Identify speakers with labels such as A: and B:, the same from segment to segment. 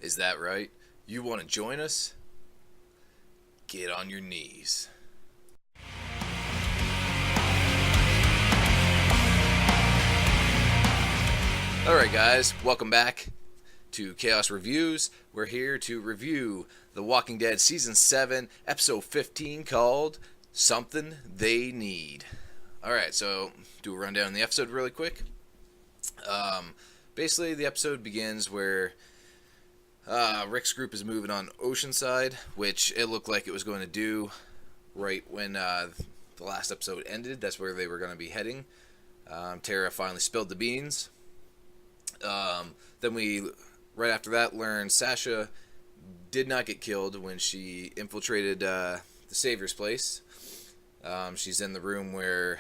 A: Is that right? You want to join us? Get on your knees. Alright, guys, welcome back to Chaos Reviews. We're here to review The Walking Dead Season 7, Episode 15, called Something They Need. Alright, so do a rundown of the episode really quick. Basically, the episode begins where Rick's group is moving on Oceanside, which it looked like it was going to do right when the last episode ended. That's where they were going to be heading. Tara finally spilled the beans. Then we, right after that, learned Sasha did not get killed when she infiltrated the Savior's place. She's in the room where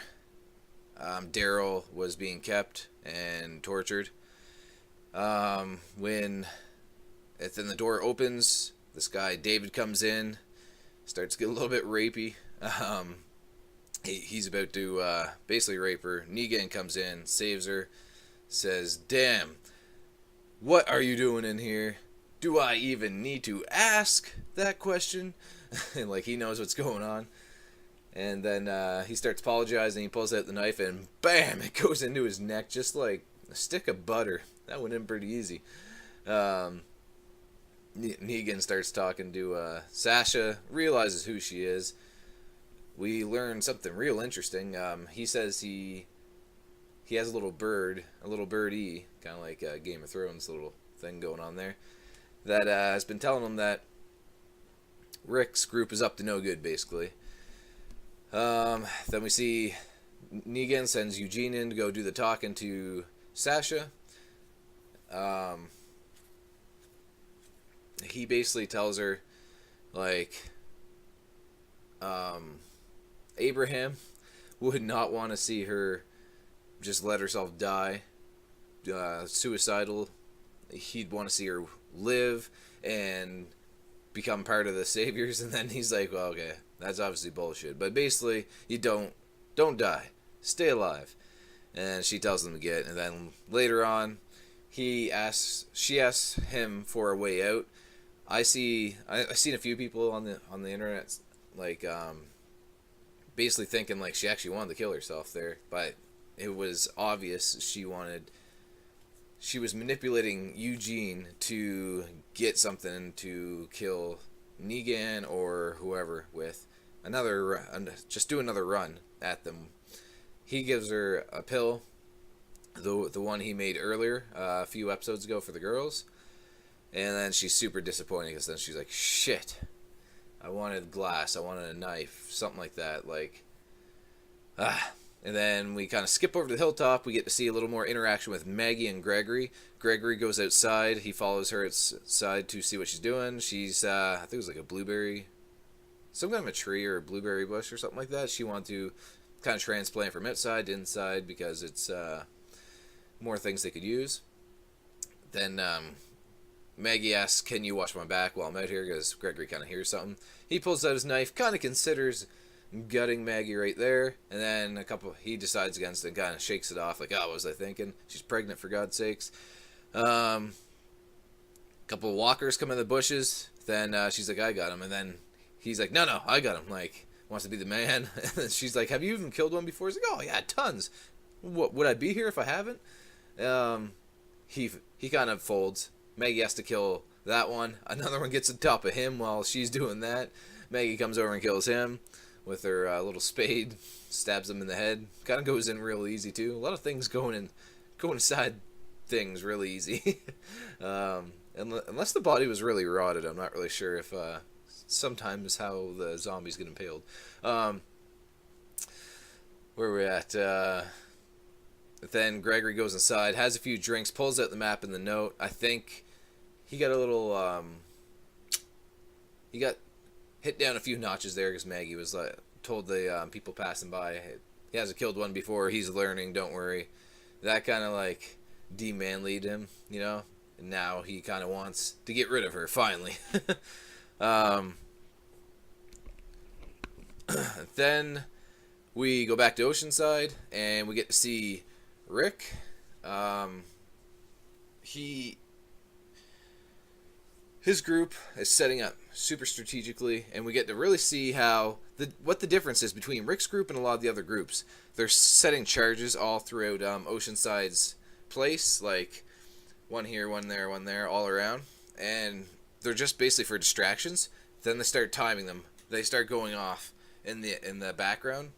A: Daryl was being kept and tortured. When then the door opens, this guy David comes in, starts to get a little bit rapey. He's about to basically rape her. Negan comes in, saves her, says, "Damn, what are you doing in here? Do I even need to ask that question?" And like he knows what's going on. And then he starts apologizing. He pulls out the knife and bam, it goes into his neck just like a stick of butter. That went in pretty easy. Negan starts talking to Sasha, realizes who she is. We learn something real interesting. He says he has a little birdie, kind of like Game of Thrones little thing going on there, that has been telling him that Rick's group is up to no good, basically. Then we see Negan sends Eugene in to go do the talking to Sasha. He basically tells her, like, Abraham would not want to see her just let herself die, suicidal. He'd want to see her live and become part of the Saviors. And then he's like, well, okay, that's obviously bullshit. But basically, you don't die, stay alive. And she tells him to get. And then later on, she asks him for a way out. I've seen a few people on the internet like basically thinking like she actually wanted to kill herself there, but it was obvious she was manipulating Eugene to get something to kill Negan or whoever with just do another run at them. He gives her a pill, the one he made earlier a few episodes ago for the girls. And then she's super disappointed because then she's like, shit, I wanted glass, I wanted a knife, something like that. Like, And then we kind of skip over to the hilltop. We get to see a little more interaction with Maggie and Gregory. Gregory goes outside. He follows her outside to see what she's doing. She's, I think it was like a blueberry, some kind of a tree or a blueberry bush or something like that. She wanted to kind of transplant from outside to inside because it's more things they could use. Then Maggie asks, "Can you watch my back while I'm out here?" Because Gregory kind of hears something. He pulls out his knife, kind of considers gutting Maggie right there, and then he decides against it and kind of shakes it off, like, oh, what was I thinking? She's pregnant, for God's sakes. A couple of walkers come in the bushes, then she's like, I got him, and then he's like, no, I got him, like, wants to be the man. And then she's like, have you even killed one before? He's like, oh, yeah, tons. What, would I be here if I haven't? He kind of folds. Maggie has to kill that one. Another one gets on top of him while she's doing that. Maggie comes over and kills him with her little spade, stabs him in the head. Kind of goes in real easy too. A lot of things going inside things really easy. Unless the body was really rotted, I'm not really sure if sometimes how the zombies get impaled. Where we're at. Then Gregory goes inside, has a few drinks, pulls out the map and the note. I think he got a little he got hit down a few notches there because Maggie was told the people passing by, he hasn't killed one before, he's learning, don't worry. That kind of like de-manlied him, you know, and now he kind of wants to get rid of her finally. Then we go back to Oceanside and we get to see Rick. his group is setting up super strategically, and we get to really see how what the difference is between Rick's group and a lot of the other groups. They're setting charges all throughout Oceanside's place, like one here, one there, all around, and they're just basically for distractions. Then they start timing them. They start going off in the background.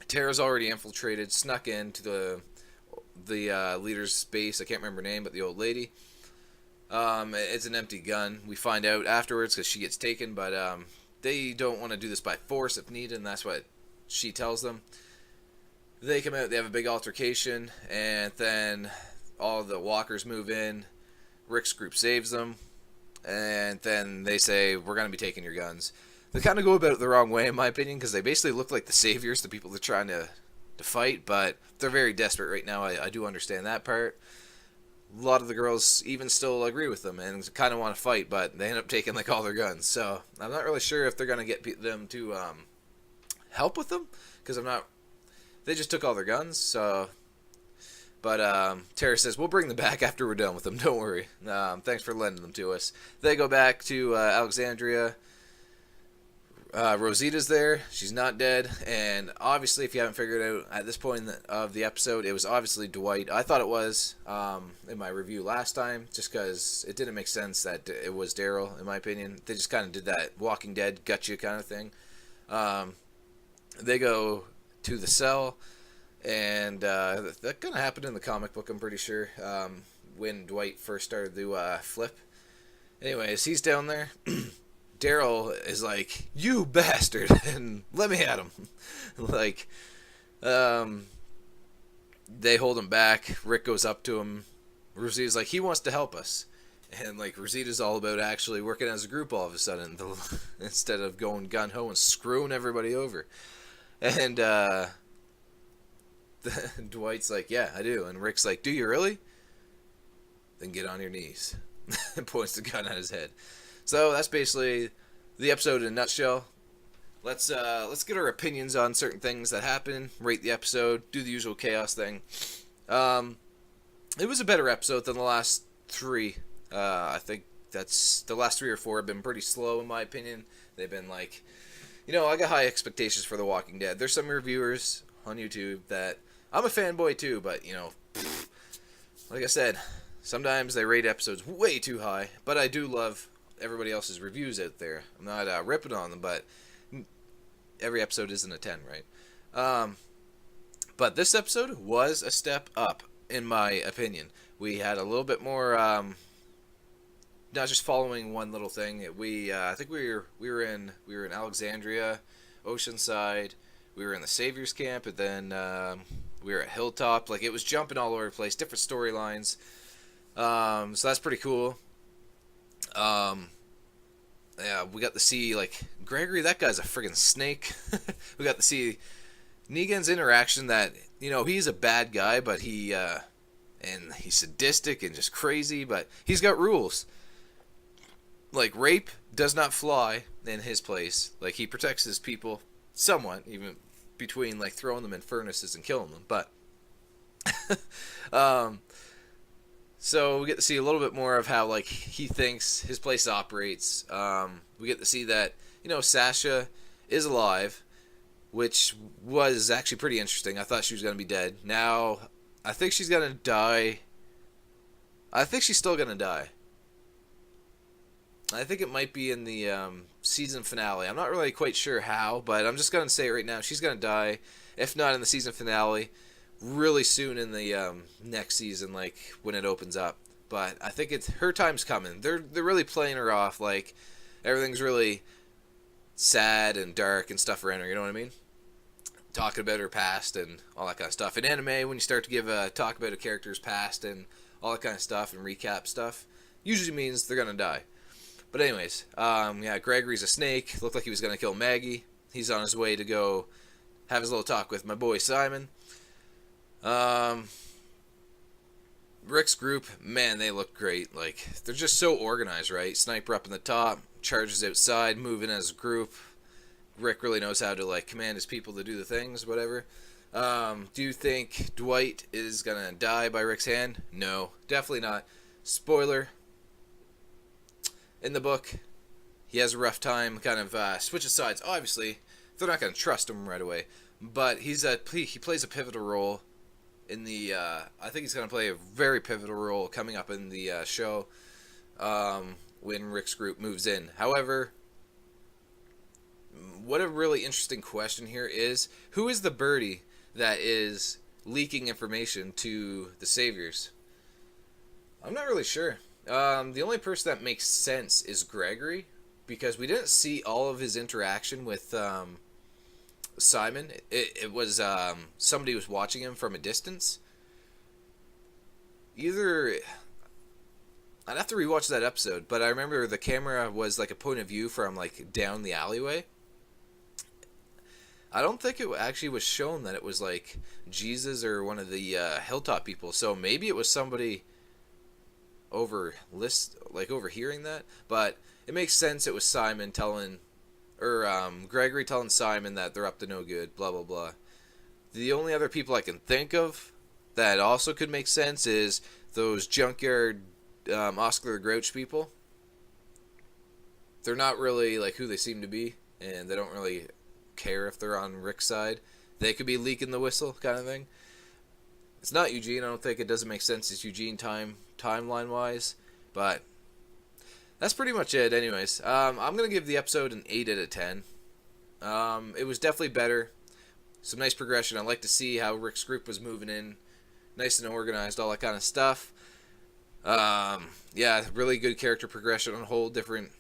A: Tara's already infiltrated, snuck into the leader's base. I can't remember her name, but the old lady. It's an empty gun. We find out afterwards because she gets taken, but they don't want to do this by force if needed, and that's what she tells them. They come out, they have a big altercation, and then all the walkers move in. Rick's group saves them, and then they say, we're going to be taking your guns. They kind of go about it the wrong way, in my opinion, because they basically look like the saviors, the people they're trying to fight, but they're very desperate right now. I do understand that part. A lot of the girls even still agree with them and kind of want to fight, but they end up taking like all their guns. So I'm not really sure if they're going to get them to help with them, because they just took all their guns. So, but Tara says, we'll bring them back after we're done with them. Don't worry. Thanks for lending them to us. They go back to Alexandria. Rosita's there. She's not dead. And obviously, if you haven't figured it out at this point of the episode, it was obviously Dwight. I thought it was in my review last time, just because it didn't make sense that it was Daryl, in my opinion. They just kind of did that Walking Dead gut you kind of thing. They go to the cell, and that kind of happened in the comic book, I'm pretty sure, when Dwight first started to flip. Anyways, he's down there. Daryl is like, you bastard, and let me at him. Like, they hold him back. Rick goes up to him. Rosita's like, he wants to help us. And, like, Rosita's all about actually working as a group all of a sudden, instead of going gun-ho and screwing everybody over. And Dwight's like, yeah, I do. And Rick's like, do you really? Then get on your knees. And points the gun at his head. So that's basically the episode in a nutshell. Let's get our opinions on certain things that happen, rate the episode, do the usual chaos thing. It was a better episode than the last three. I think that's the last 3 or 4 have been pretty slow in my opinion. They've been like, I got high expectations for The Walking Dead. There's some reviewers on YouTube that I'm a fanboy too, but like I said, sometimes they rate episodes way too high. But I do love everybody else's reviews out there. I'm not ripping on them, but every episode isn't a 10, right? But this episode was a step up, in my opinion. We had a little bit more, not just following one little thing. I think we were in Alexandria, Oceanside. We were in the Saviors Camp, and then we were at Hilltop. Like, it was jumping all over the place, different storylines. So that's pretty cool. Yeah, we got to see, like, Gregory, that guy's a friggin' snake. We got to see Negan's interaction that, he's a bad guy, but and he's sadistic and just crazy, but he's got rules. Like, rape does not fly in his place. Like, he protects his people somewhat, even between, like, throwing them in furnaces and killing them, but so we get to see a little bit more of how, like, he thinks his place operates. We get to see that, Sasha is alive, which was actually pretty interesting. I thought she was going to be dead. Now, I think she's going to die. I think she's still going to die. I think it might be in the season finale. I'm not really quite sure how, but I'm just going to say it right now. She's going to die, if not in the season finale, really soon in the next season, like when it opens up. But I think her time's coming. They're really playing her off like everything's really sad and dark and stuff around her. You know what I mean? Talking about her past and all that kind of stuff. In anime, when you start to give talk about a character's past and all that kind of stuff and recap stuff, usually means they're gonna die. But anyways, yeah, Gregory's a snake. Looked like he was gonna kill Maggie. He's on his way to go have his little talk with my boy Simon. Rick's group, man, they look great. Like, they're just so organized, right? Sniper up in the top, charges outside, moving as a group. Rick really knows how to, like, command his people to do the things, whatever. Do you think Dwight is gonna die by Rick's hand? No, definitely not. Spoiler, in the book, he has a rough time, kind of switches sides. Obviously, they're not going to trust him right away, but he plays a pivotal role in the. I think he's going to play a very pivotal role coming up in the show when Rick's group moves in. However, what a really interesting question here is, who is the birdie that is leaking information to the Saviors? I'm not really sure. The only person that makes sense is Gregory, because we didn't see all of his interaction with Simon. It was somebody was watching him from a distance. Either I'd have to rewatch that episode, but I remember the camera was like a point of view from like down the alleyway. I don't think it actually was shown that it was like Jesus or one of the hilltop people. So maybe it was somebody overhearing that, but it makes sense. It was Simon telling, or Gregory telling Simon that they're up to no good, blah blah blah. The only other people I can think of that also could make sense is those junkyard Oscar the Grouch people. They're not really like who they seem to be, and they don't really care if they're on Rick's side. They could be leaking the whistle kind of thing. It's not Eugene. I don't think it doesn't make sense. It's Eugene timeline wise, but that's pretty much it. Anyways, I'm gonna give the episode an 8 out of 10. It was definitely better. Some nice progression. I like to see how Rick's group was moving in, nice and organized, all that kind of stuff. Yeah, really good character progression on a whole different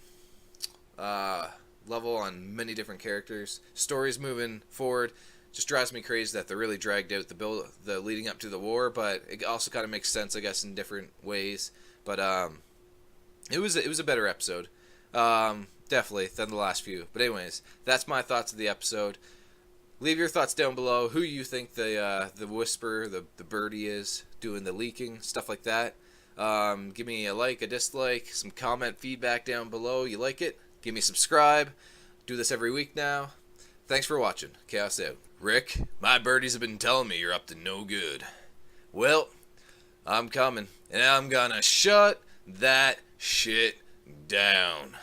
A: level on many different characters. Stories moving forward. Just drives me crazy that they're really dragged out the leading up to the war, but it also kind of makes sense, I guess, in different ways. But it was a better episode, definitely, than the last few. But anyways, that's my thoughts of the episode. Leave your thoughts down below. Who you think the whisper, the birdie is doing the leaking, stuff like that. Give me a like, a dislike, some comment feedback down below. You like it? Give me a subscribe. Do this every week now. Thanks for watching. Chaos out. Rick, my birdies have been telling me you're up to no good. Well, I'm coming, and I'm gonna shut that shit down.